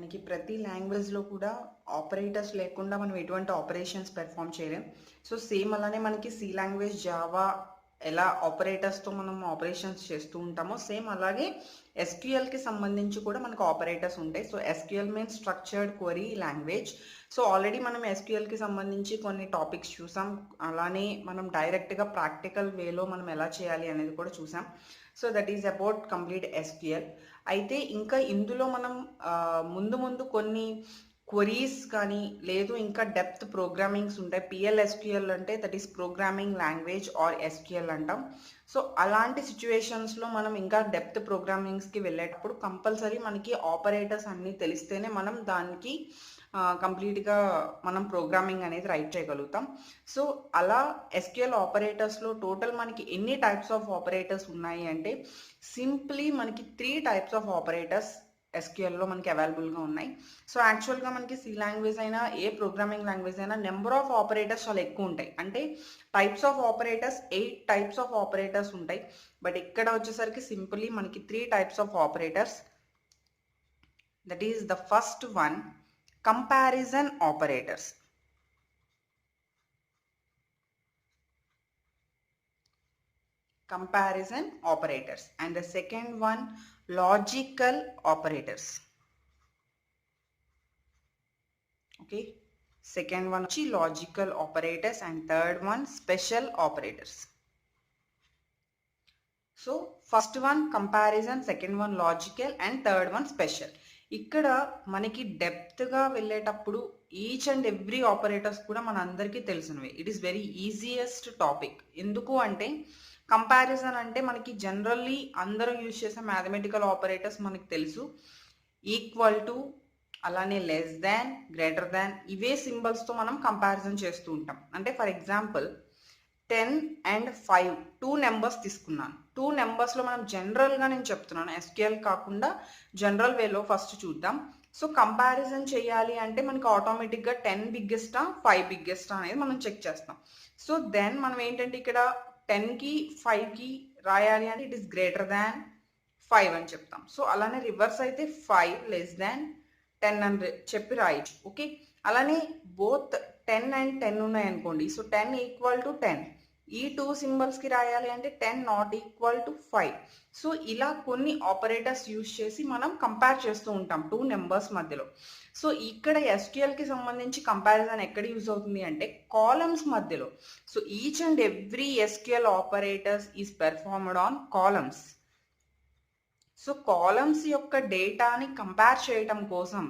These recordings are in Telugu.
మనకి ప్రతి లాంగ్వేజ్లో కూడా ఆపరేటర్స్ లేకుండా మనం ఎటువంటి ఆపరేషన్స్ పెర్ఫామ్ చేయలేం. సో సేమ్ అలానే మనకి సి లాంగ్వేజ్ జావా ఎలా ఆపరేటర్స్తో మనం ఆపరేషన్స్ చేస్తూ ఉంటామో సేమ్ అలాగే ఎస్క్యూఎల్కి సంబంధించి కూడా మనకు ఆపరేటర్స్ ఉంటాయి. So SQL means structured query language. So already మనం ఎస్క్యూఎల్కి సంబంధించి కొన్ని టాపిక్స్ చూసాం. అలానే మనం డైరెక్ట్గా ప్రాక్టికల్ వేలో మనం ఎలా చేయాలి అనేది కూడా చూసాం. So that is about complete SQL. అయితే ఇంకా ఇందులో మనం ముందు ముందు కొన్ని క్వరీస్ కానీ లేదు ఇంకా డెప్త్ ప్రోగ్రామింగ్స్ ఉంటాయి. పిఎల్ఎస్క్యూఎల్ అంటే that is programming language or SQL అంటాం. సో అలాంటి సిచ్యువేషన్స్లో మనం ఇంకా డెప్త్ ప్రోగ్రామింగ్స్కి వెళ్ళేటప్పుడు కంపల్సరీ మనకి ఆపరేటర్స్ అన్నీ తెలిస్తేనే మనం దానికి కంప్లీట్గా మనం ప్రోగ్రామింగ్ అనేది రైట్ చేయగలుగుతాం. సో అలా ఎస్క్యూఎల్ ఆపరేటర్స్లో టోటల్ మనకి ఎన్ని టైప్స్ ఆఫ్ ఆపరేటర్స్ ఉన్నాయి అంటే సింప్లీ మనకి 3 టైప్స్ ఆఫ్ ఆపరేటర్స్ ఎస్క్యూఎల్లో మనకి అవైలబుల్గా ఉన్నాయి. సో యాక్చువల్గా మనకి సి లాంగ్వేజ్ అయినా ఏ ప్రోగ్రామింగ్ లాంగ్వేజ్ అయినా నెంబర్ ఆఫ్ ఆపరేటర్స్ చాలా ఎక్కువ ఉంటాయి. అంటే types of operators 8 types of operators ఉంటాయి. బట్ ఇక్కడ వచ్చేసరికి సింప్లీ మనకి 3 types of operators. That is the first one, comparison operators. Comparison operators. And the second one, logical operators. Okay, second one logical operators and third one special operators. So first one comparison, second one logical and third one special. ఇక్కడ మనకి డెప్త్గా వెళ్ళేటప్పుడు ఈచ్ అండ్ ఎవ్రీ ఆపరేటర్స్ కూడా మన అందరికీ తెలిసినవి. It is very easiest topic. ఎందుకు అంటే కంపారిజన్ అంటే మనకి జనరల్లీ అందరూ యూజ్ చేసే మ్యాథమెటికల్ ఆపరేటర్స్ మనకి తెలుసు. ఈక్వల్ టు, అలానే లెస్ దాన్, గ్రేటర్ దాన్, ఇవే సింబల్స్తో మనం కంపారిజన్ చేస్తూ ఉంటాం. అంటే ఫర్ ఎగ్జాంపుల్ 10 and 5 2 నెంబర్స్ తీసుకున్నాను. 2 నెంబర్స్లో మనం జనరల్గా నేను చెప్తున్నాను, ఎస్క్యూఎల్ కాకుండా జనరల్ వేలో ఫస్ట్ చూద్దాం. సో కంపారిజన్ చేయాలి అంటే మనకి ఆటోమేటిక్గా 10 బిగ్గెస్టా 5 బిగ్గెస్టా అనేది మనం చెక్ చేస్తాం. సో దెన్ మనం ఏంటంటే ఇక్కడ 10కి 5కి రాయాలి అంటే ఇట్ ఈస్ గ్రేటర్ దాన్ 5 అని చెప్తాం. సో అలానే రివర్స్ అయితే 5 లెస్ దాన్ 10 అని చెప్పి రాయొచ్చు. ఓకే, అలానే బోత్ 10 and 10 ఉన్నాయి అనుకోండి. సో 10 ఈక్వల్ టు 10, ఈ 2 సింబల్స్కి రాయాలి అంటే 10 నాట్ ఈక్వల్ టు 5. సో ఇలా కొన్ని ఆపరేటర్స్ యూజ్ చేసి మనం కంపేర్ చేస్తూ ఉంటాం 2 నెంబర్స్ మధ్యలో. సో ఇక్కడ ఎస్క్యూఎల్కి సంబంధించి కంపారిజన్ ఎక్కడ యూజ్ అవుతుంది అంటే కాలమ్స్ మధ్యలో. So each and every SQL operators is performed on columns. So columns యొక్క డేటాని కంపేర్ చేయటం కోసం,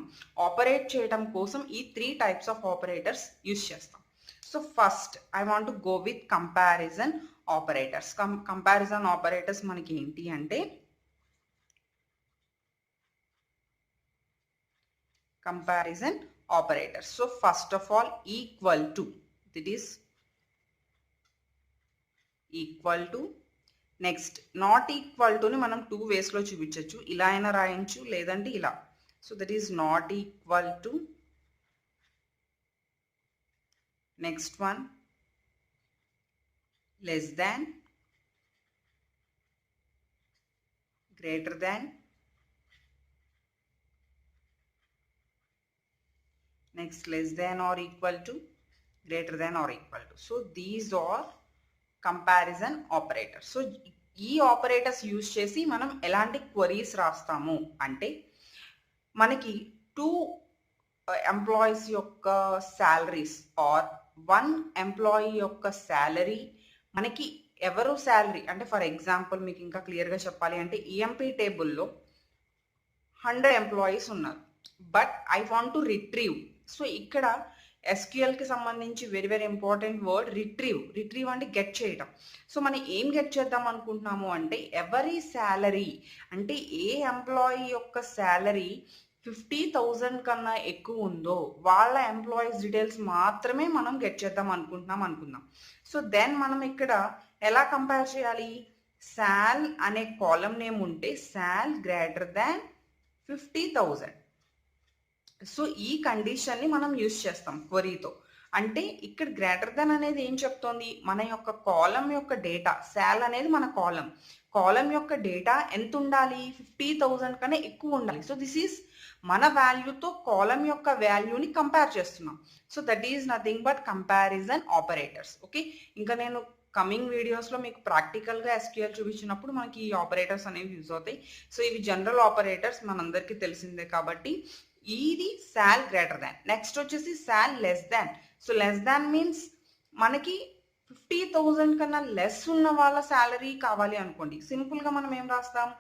ఆపరేట్ చేయటం కోసం ఈ 3 టైప్స్ ఆఫ్ ఆపరేటర్స్ యూజ్ చేస్తాం. So first I want to go with comparison operators. Comparison operators మనకి ఏంటి అంటే comparison operators. So first of all equal to, that is equal to. Next not equal టుని మనం 2 వేస్లో చూపించవచ్చు. ఇలా అయినా రాయించు, లేదంటే ఇలా. So that is not equal to. Next one less than, greater than, next less than or equal to, greater than or equal to. So these are comparison operators. So ఈ ఆపరేటర్స్ యూజ్ చేసి మనం ఎలాంటి క్వరీస్ రాస్తాము అంటే మనకి 2 ఎంప్లాయీస్ యొక్క శాలరీస్ ఆర్ 1 ఎంప్లాయీ యొక్క శాలరీ, మనకి ఎవరు శాలరీ అంటే ఫర్ ఎగ్జాంపుల్ మీకు ఇంకా క్లియర్గా చెప్పాలి అంటే ఈఎంపీ టేబుల్లో 100 ఎంప్లాయీస్ ఉన్నారు. But I want to retrieve. So ఇక్కడ ఎస్క్యూఎల్కి సంబంధించి very very important word retrieve. Retrieve అంటే గెట్ చేయటం. సో మనం ఏం గెట్ చేద్దాం అనుకుంటున్నాము అంటే ఎవరి శాలరీ అంటే ఏ ఎంప్లాయీ యొక్క శాలరీ 50,000 కన్నా ఎక్కువ ఉందో వాళ్ళ ఎంప్లాయీస్ డీటెయిల్స్ మాత్రమే మనం గెట్ చేద్దాం అనుకుందాం. సో దెన్ మనం ఇక్కడ ఎలా కంపేర్ చేయాలి? శాల్ అనే కాలం నేమ్ ఉంటే శాల్ గ్రేటర్ దాన్ 50,000. సో ఈ కండిషన్ని మనం యూజ్ చేస్తాం క్వరీతో. అంటే ఇక్కడ గ్రేటర్ దెన్ అనేది ఏం చెప్తోంది? మన యొక్క కాలం యొక్క డేటా, శాల్ అనేది మన కాలం యొక్క డేటా ఎంత ఉండాలి? 50,000 కన్నా ఎక్కువ ఉండాలి. సో దిస్ ఈస్ మన వాల్యూతో కాలం యొక్క వాల్యూని కంపేర్ చేస్తున్నాం. So that is nothing but comparison operators. Okay, ఇంకా నేను కమింగ్ వీడియోస్లో మీకు ప్రాక్టికల్గా ఎస్క్యూఎల్ చూపించినప్పుడు మనకి ఈ ఆపరేటర్స్ అనేవి యూజ్ అవుతాయి. సో ఇవి జనరల్ ఆపరేటర్స్ మనందరికీ తెలిసిందే కాబట్టి ఇది సాల్ గ్రేటర్ దాన్. నెక్స్ట్ వచ్చేసి సాల్ less than. So less than means మనకి 50,000 కన్నా లెస్ ఉన్న వాళ్ళ శాలరీ కావాలి అనుకోండి, సింపుల్గా మనం ఏం రాస్తాం,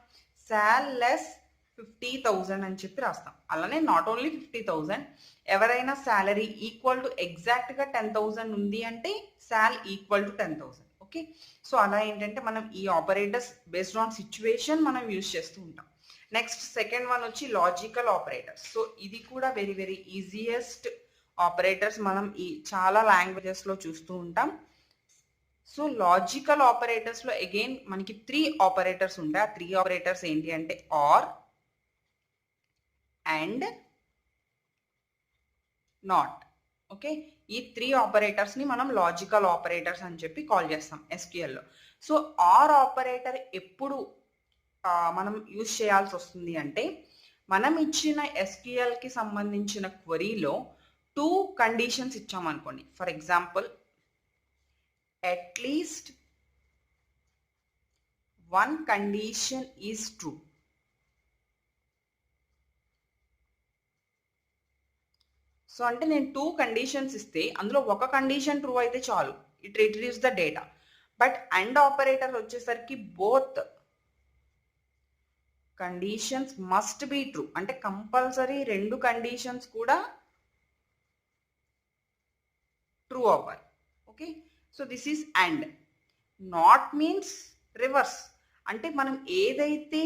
సాల్ లెస్ 50,000 అని చెప్పి రాస్తాం. అలానే నాట్ ఓన్లీ 50,000, ఎవరైనా శాలరీ ఈక్వల్ టు ఎగ్జాక్ట్గా 10,000 ఉంది అంటే సాల్ ఈక్వల్ టు 10,000. ఓకే, సో అలా ఏంటంటే మనం ఈ ఆపరేటర్స్ బేస్డ్ ఆన్ సిచ్యువేషన్ మనం యూజ్ చేస్తూ ఉంటాం. నెక్స్ట్ సెకండ్ వన్ వచ్చి లాజికల్ ఆపరేటర్స్. సో ఇది కూడా వెరీ వెరీ ఈజియెస్ట్ ఆపరేటర్స్ మనం ఈ చాలా లాంగ్వేజెస్లో చూస్తూ ఉంటాం. సో లాజికల్ ఆపరేటర్స్లో అగైన్ మనకి 3 ఆపరేటర్స్ ఉంటాయి. ఆ 3 ఆపరేటర్స్ ఏంటి అంటే ఆర్, అండ్, నాట్. ఓకే, ఈ 3 ఆపరేటర్స్ని మనం లాజికల్ ఆపరేటర్స్ అని చెప్పి కాల్ చేస్తాం ఎస్క్యూఎల్లో. సో ఆర్ ఆపరేటర్ ఎప్పుడు మనం యూజ్ చేయాల్సి వస్తుంది అంటే మనం ఇచ్చిన ఎస్క్యూఎల్కి సంబంధించిన క్వరీలో 2 కండిషన్స్ ఇచ్చామనుకోండి. For example, at least one condition is true. సో అంటే నేను 2 కండిషన్స్ ఇస్తే అందులో ఒక కండిషన్ ట్రూ అయితే చాలు, it retrieves the data. But and operator వచ్చేసరికి both conditions must be true, అంటే కంపల్సరీ 2 కండిషన్స్ కూడా ట్రూ అవ్వాలి. Okay, so this is and. Not means reverse, అంటే మనం ఏదైతే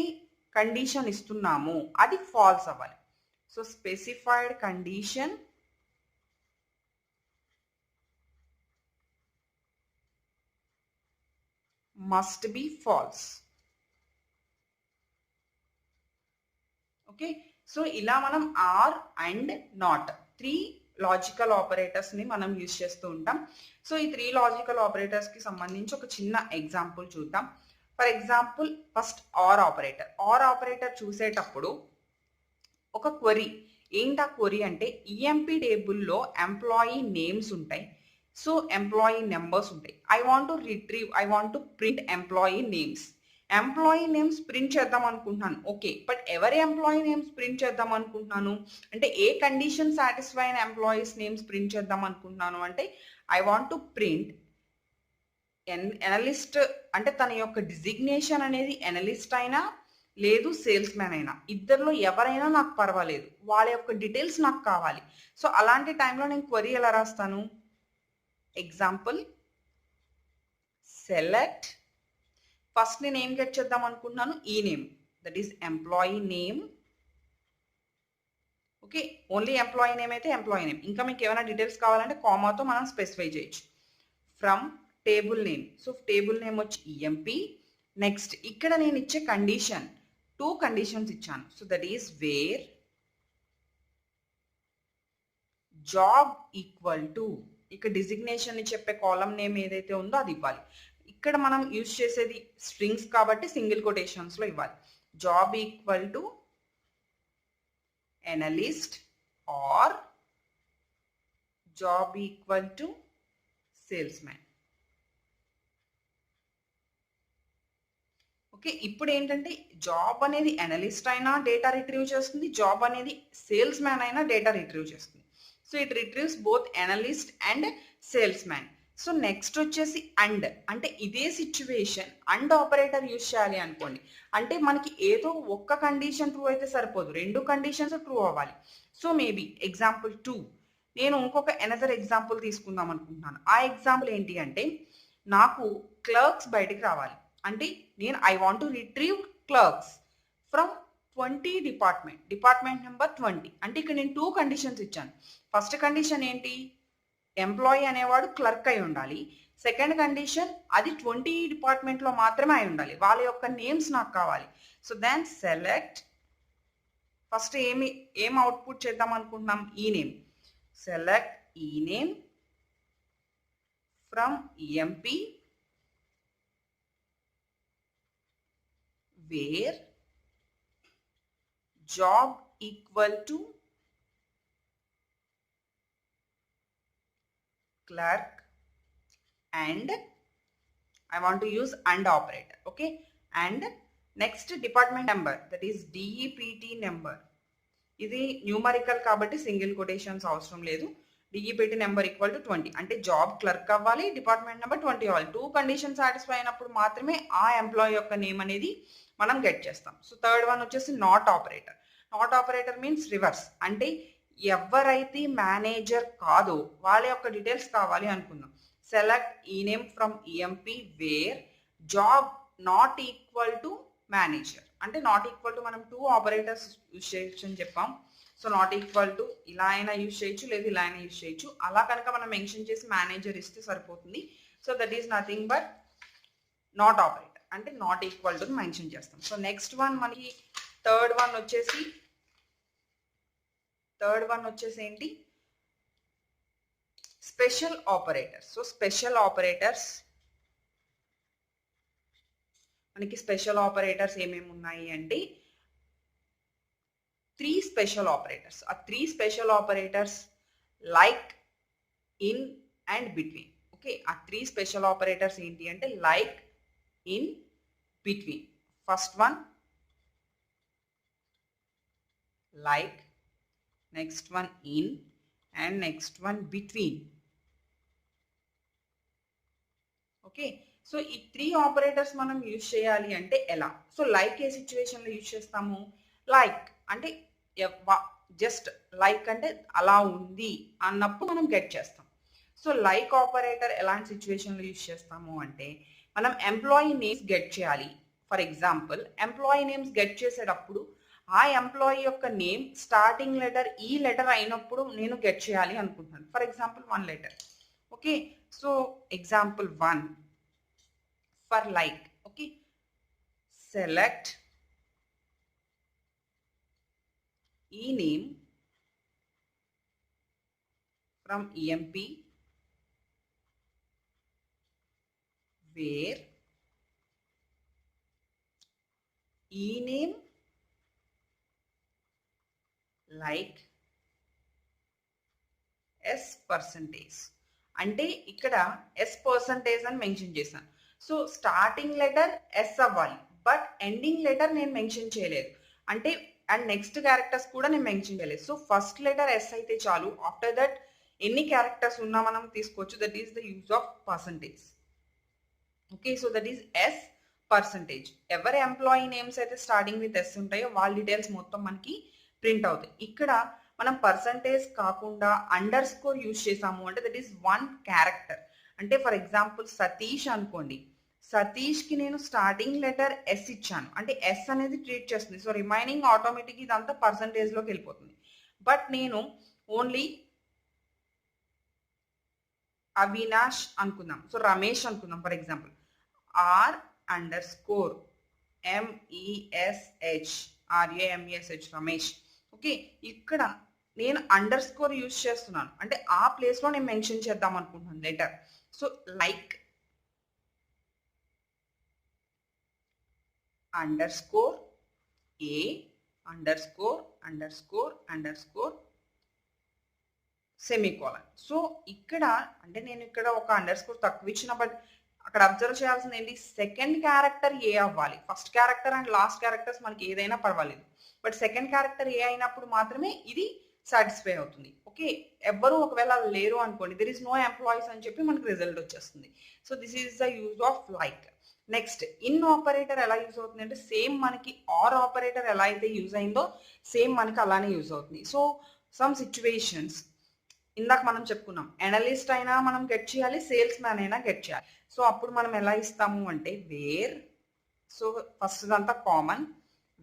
కండిషన్ ఇస్తున్నామో అది ఫాల్స్ అవ్వాలి. So specified condition must be false. Okay, so ఇలా మనం ఆర్ అండ్ నాట్ 3 లాజికల్ ఆపరేటర్స్ని మనం యూజ్ చేస్తూ ఉంటాం. సో ఈ 3 లాజికల్ ఆపరేటర్స్కి సంబంధించి ఒక చిన్న ఎగ్జాంపుల్ చూద్దాం. For example first OR operator. OR operator చూసేటప్పుడు ఒక క్వరీ, ఏంటి ఆ క్వరీ అంటే ఈఎంపీ టేబుల్లో ఎంప్లాయీ నేమ్స్ ఉంటాయి, సో ఎంప్లాయీ నెంబర్స్ ఉంటాయి. I want to print employee names. Employee names print చేద్దాం అనుకుంటున్నాను. ఓకే, బట్ ఎవరి ఎంప్లాయీ నేమ్స్ ప్రింట్ చేద్దాం అనుకుంటున్నాను అంటే ఏ కండిషన్ సాటిస్ఫై అయిన ఎంప్లాయీస్ నేమ్స్ ప్రింట్ చేద్దాం అనుకుంటున్నాను అంటే I want to print analyst, అంటే తన యొక్క డిజిగ్నేషన్ అనేది ఎనలిస్ట్ అయినా లేదు సేల్స్ మ్యాన్ అయినా, ఇద్దరిలో ఎవరైనా నాకు పర్వాలేదు, వాళ్ళ యొక్క డీటెయిల్స్ నాకు కావాలి. సో అలాంటి టైంలో నేను క్వరీ ఎలా రాస్తాను, ఎగ్జాంపుల్ సెలెక్ట్, ఫస్ట్ నేను ఏం గెట్ చేద్దాం అనుకుంటున్నాను, ఈ name, that is employee name. Okay, only employee name అయితే ఎంప్లాయీ నేమ్, ఇంకా మీకు ఏమైనా డీటెయిల్స్ కావాలంటే కామాతో మనం స్పెసిఫై చేయొచ్చు. From table name, so table name వచ్చి ఈఎంపీ. నెక్స్ట్ ఇక్కడ నేను ఇచ్చే కండిషన్ 2 కండిషన్స్ ఇచ్చాను. So that is where job equal to, ఇక్కడ డిజిగ్నేషన్ ని చెప్పే కాలం నేమ్ ఏదైతే ఉందో అది ఇవ్వాలి. ఇక్కడ మనం యూజ్ చేసేది స్ట్రింగ్స్ కాబట్టి సింగిల్ కొటేషన్స్ లో ఇవ్వాలి. Job equal to analyst or job equal to salesman. Okay, ఇప్పుడు ఏంటంటే జాబ్ అనేది అనలిస్ట్ అయినా డేటా రిట్రీవ్ చేస్తుంది, జాబ్ అనేది సేల్స్ మ్యాన్ అయినా డేటా రిట్రీవ్ చేస్తుంది. So it retrieves both analyst and salesman. So next వచ్చేసి అండ్, అంటే ఇదే సిచ్యువేషన్ అండ్ ఆపరేటర్ యూజ్ చేయాలి అనుకోండి, అంటే మనకి ఏదో ఒక్క కండిషన్ ట్రూ అయితే సరిపోదు, 2 కండిషన్స్ ట్రూ అవ్వాలి. సో మేబీ ఎగ్జాంపుల్ 2, నేను ఇంకొక ఎనదర్ ఎగ్జాంపుల్ తీసుకుందాం అనుకుంటున్నాను. ఆ ఎగ్జాంపుల్ ఏంటి అంటే నాకు క్లర్క్స్ బయటికి రావాలి, అంటే నేను I want to retrieve clerks from 20 department number 20. అంటే ఇక్కడ నేను 2 కండిషన్స్ ఇచ్చాను. ఫస్ట్ కండిషన్ ఏంటి, ఎంప్లాయీ అనేవాడు క్లర్క్ అయి ఉండాలి. సెకండ్ కండిషన్ అది 20 డిపార్ట్మెంట్లో మాత్రమే అయి ఉండాలి, వాళ్ళ యొక్క నేమ్స్ నాకు కావాలి. సో దెన్ సెలెక్ట్, ఫస్ట్ ఏం అవుట్పుట్ చేద్దాం అనుకుంటున్నాం, ename. Select ename from EMP where job equal to clerk and I want to use and operator. Okay, and next department number, that is DEPT number. ఇది న్యూమరికల్ కాబట్టి సింగిల్ కొటేషన్స్ అవసరం లేదు. డిఈపిటి నెంబర్ ఈక్వల్ టు 20 అంటే జాబ్ క్లర్క్ అవ్వాలి, డిపార్ట్మెంట్ నెంబర్ 20 అవ్వాలి. 2 కండిషన్ సాటిస్ఫై అయినప్పుడు మాత్రమే ఆ ఎంప్లాయీ యొక్క నేమ్ అనేది మనం గెట్ చేస్తాం. సో థర్డ్ వన్ వచ్చేసి not operator. Not operator means reverse, అంటే ఎవరైతే మేనేజర్ కాదో వాళ్ళ యొక్క డీటెయిల్స్ కావాలి అనుకుందాం. Select ename from EMP where job not equal to manager. అంటే నాట్ ఈక్వల్ టు మనం 2 ఆపరేటర్స్ యూజ్ చేయొచ్చు అని చెప్పాం. సో నాట్ ఈక్వల్ టు ఇలా అయినా యూజ్ చేయొచ్చు, లేదు ఇలా అయినా యూజ్ చేయొచ్చు. అలా కనుక మనం మెన్షన్ చేసి మేనేజర్ ఇస్తే సరిపోతుంది. So that is nothing but not operator, అంటే నాట్ ఈక్వల్ టు మెన్షన్ చేస్తాం. సో నెక్స్ట్ వన్ మనకి థర్డ్ వన్ వచ్చేసి ఏంటి, special operators. So special operators మనకి స్పెషల్ ఆపరేటర్స్ ఏమేమి ఉన్నాయి అంటే 3 స్పెషల్ ఆపరేటర్స్. ఆ 3 special operators like, in and between. Okay, ఆ 3 స్పెషల్ ఆపరేటర్స్ ఏంటి అంటే like, in, between. First one like, next one in and next one between. Okay, so ఈ 3 ఆపరేటర్స్ మనం యూజ్ చేయాలి అంటే ఎలా? సో లైక్ ఏ సిచ్యువేషన్లో యూజ్ చేస్తాము? లైక్ అంటే జస్ట్ లైక్ అంటే అలా ఉంది అన్నప్పుడు మనం గెట్ చేస్తాం. సో లైక్ ఆపరేటర్ ఎలాంటి సిచ్యువేషన్లో యూజ్ చేస్తాము అంటే మనం ఎంప్లాయీ నేమ్స్ గెట్ చేయాలి. For example employee names get చేసేటప్పుడు ఆ ఎంప్లాయీ యొక్క నేమ్ స్టార్టింగ్ లెటర్ ఈ లెటర్ అయినప్పుడు నేను గెట్ చేయాలి అనుకుంటున్నాను. For example 1 letter. Okay, so example 1 for like. Okay, select e name from EMP where e name like s percentage. అంటే ఇక్కడ s percentage అని మెన్షన్ చేశాను. సో స్టార్టింగ్ లెటర్ ఎస్ అవ్వాలి, బట్ ఎండింగ్ లెటర్ నేను మెన్షన్ చేయలేదు. అంటే అండ్ నెక్స్ట్ క్యారెక్టర్స్ కూడా నేను మెన్షన్ చేయలేదు. సో ఫస్ట్ లెటర్ ఎస్ అయితే చాలు. ఆఫ్టర్ దట్ ఎన్ని క్యారెక్టర్స్ ఉన్నా మనం తీసుకోవచ్చు. That is the use of percentage. Okay, so that is S percentage. ఎవరి ఎంప్లాయీ నేమ్స్ అయితే స్టార్టింగ్ విత్ ఎస్ ఉంటాయో వాళ్ళ డీటెయిల్స్ మొత్తం మనకి ప్రింట్ అవుతాయి. ఇక్కడ మనం పర్సంటేజ్ కాకుండా అండర్ స్కోర్ యూజ్ చేసాము అంటే దట్ ఈస్ 1 క్యారెక్టర్. అంటే ఫర్ ఎగ్జాంపుల్ సతీష్ అనుకోండి, సతీష్కి నేను స్టార్టింగ్ లెటర్ ఎస్ ఇచ్చాను అంటే ఎస్ అనేది ట్రీట్ చేస్తుంది. సో రిమైనింగ్ ఆటోమేటిక్ ఇదంతా పర్సంటేజ్లోకి వెళ్ళిపోతుంది. బట్ నేను ఓన్లీ అవినాష్ అనుకుందాం, సో రమేష్ అనుకుందాం for example, R_MeSH RAMESH Ramesh. Okay, ఇక్కడ నేను అండర్ స్కోర్ యూజ్ చేస్తున్నాను అంటే ఆ ప్లేస్లో నేను మెన్షన్ చేద్దాం అనుకుంటున్నాను లెటర్. సో లైక్ అండర్స్కోర్ ఏ అండర్స్కోర్ సెమీకోలన్. సో ఇక్కడ అంటే నేను ఇక్కడ ఒక అండర్ స్కోర్ తక్కువ ఇచ్చిన, బట్ అక్కడ అబ్జర్వ్ చేయాల్సింది ఏంటి, సెకండ్ క్యారెక్టర్ ఏ అవ్వాలి. First character and last characters మనకి ఏదైనా పర్వాలేదు, బట్ సెకండ్ క్యారెక్టర్ ఏ అయినప్పుడు మాత్రమే ఇది సాటిస్ఫై అవుతుంది. ఓకే, ఎవ్వరు ఒకవేళ లేరు అనుకోండి, దెర్ ఇస్ నో ఎంప్లాయీస్ అని చెప్పి మనకి రిజల్ట్ వచ్చేస్తుంది. So this is the use of like. Next in operator ఎలా యూజ్ అవుతుంది అంటే సేమ్ మనకి ఆర్ ఆపరేటర్ ఎలా అయితే యూజ్ అయిందో సేమ్ మనకి అలానే యూజ్ అవుతుంది. సో సమ్ సిచ్యువేషన్స్ ఇందాక మనం చెప్పుకున్నాం, అనలిస్ట్ అయినా మనం గెట్ చేయాలి, సేల్స్ మ్యాన్ అయినా గెట్ చేయాలి. సో అప్పుడు మనం ఎలా ఇస్తాము అంటే వేర్, సో ఫస్ట్ అంతా కామన్,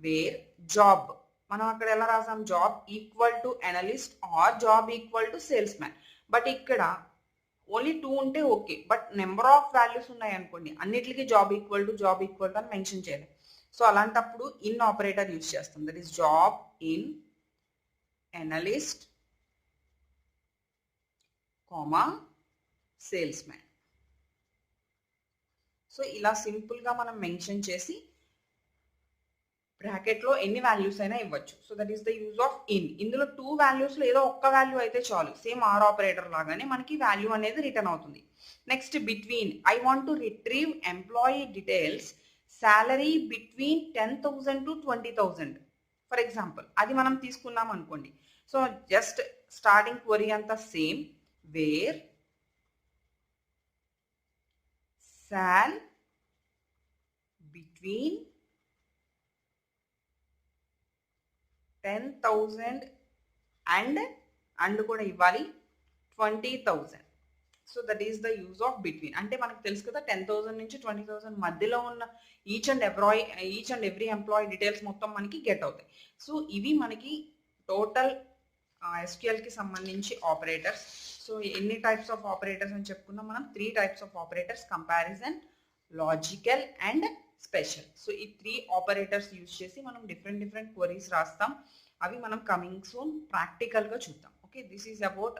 వేర్ జాబ్ మనం అక్కడ ఎలా రాసాం, job equal to analyst or job equal to salesman. But ఇక్కడ ఓన్లీ 2 ఉంటే okay, but number of values ఉన్నాయి అనుకోండి, అన్నిటికీ జాబ్ ఈక్వల్ టు అని మెన్షన్ చేయలేదు. సో అలాంటప్పుడు ఇన్ ఆపరేటర్ యూజ్ చేస్తాం. That is job in analyst comma salesman. So ఇలా సింపుల్గా మనం మెన్షన్ చేసి బ్రాకెట్లో ఎన్ని వాల్యూస్ అయినా ఇవ్వచ్చు. So that is the use of in. ఇందులో 2 వాల్యూస్లో ఏదో ఒక్క వాల్యూ అయితే చాలు. సేమ్ ఆర్ ఆపరేటర్ లాగానే మనకి వాల్యూ అనేది రిటర్న్ అవుతుంది. Next between. I want to retrieve employee details salary between 10,000 to 20,000 for example. అది మనం తీసుకున్నాం అనుకోండి. సో జస్ట్ స్టార్టింగ్ క్వరీ అంతా సేమ్. వేర్ సాల్ బిట్వీన్ 10,000 అండ్ కూడా ఇవ్వాలి 20,000. So that is the use of between. అంటే మనకు తెలుసు కదా 10,000 నుంచి 20,000 మధ్యలో ఉన్న each and every employee details మొత్తం మనకి గెట్ అవుతాయి. సో ఇవి మనకి టోటల్ ఎస్క్యూఎల్కి సంబంధించి ఆపరేటర్స్. సో ఎన్ని టైప్స్ ఆఫ్ ఆపరేటర్స్ అని చెప్పుకున్నాం మనం? 3 types of operators: comparison, logical and special. So ఈ 3 ఆపరేటర్స్ యూజ్ చేసి మనం డిఫరెంట్ క్వరీస్ రాస్తాం. అవి మనం కమింగ్ సూన్ ప్రాక్టికల్గా చూద్దాం. Okay, this is about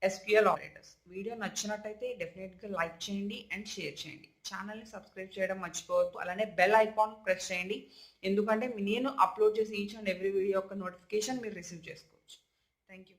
SQL operators. Video నచ్చినట్టయితే డెఫినెట్గా లైక్ చేయండి అండ్ షేర్ చేయండి. ఛానల్ని సబ్స్క్రైబ్ చేయడం మర్చిపోవద్దు. అలానే బెల్ ఐకాన్ ప్రెస్ చేయండి, ఎందుకంటే నేను అప్లోడ్ చేసి ఈచ్ అండ్ ఎవ్రీ వీడియో యొక్క నోటిఫికేషన్ మీరు రిసీవ్ చేసుకోవచ్చు. Thank you.